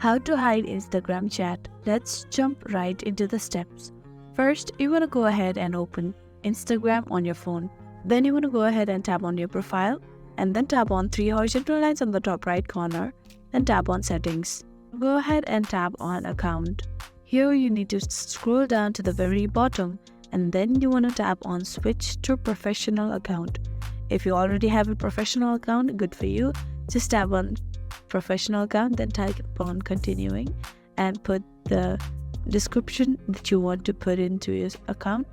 How to hide Instagram chat. Let's jump right into the steps. First, you want to go ahead and open Instagram on your phone. Then you want to go ahead and tap on your profile and then tap on three horizontal lines on the top right corner. Then tap on settings. Go ahead and tap on account. Here you need to scroll down to the very bottom and then you want to tap on switch to professional account. If you already have a professional account, good for you. Just tap on professional account, then type on continuing and put the description that you want to put into your account.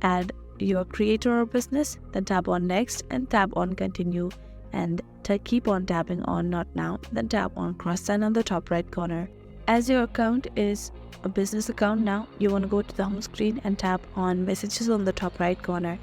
Add your creator or business, then tap on next and tap on continue and keep on tapping on not now, then tap on cross sign on the top right corner. As your account is a business account now, you want to go to the home screen and tap on messages on the top right corner.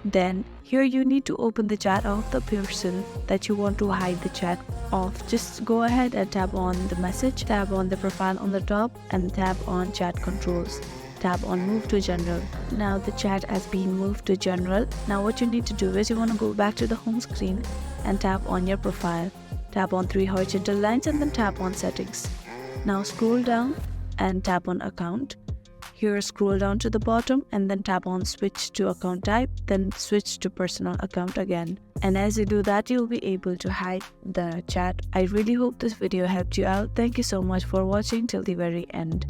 Then here you need to open the chat of the person that you want to hide the chat of. Just go ahead and tap on the message, tap on the profile on the top and tap on chat controls. Tap on move to general. Now the chat has been moved to general. Now what you need to do is you want to go back to the home screen and tap on your profile. Tap on three horizontal lines and then tap on settings. Now scroll down and tap on account. Here scroll down to the bottom and then tap on switch to account type, then switch to personal account again. And as you do that, you'll be able to hide the chat. I really hope this video helped you out. Thank you so much for watching till the very end.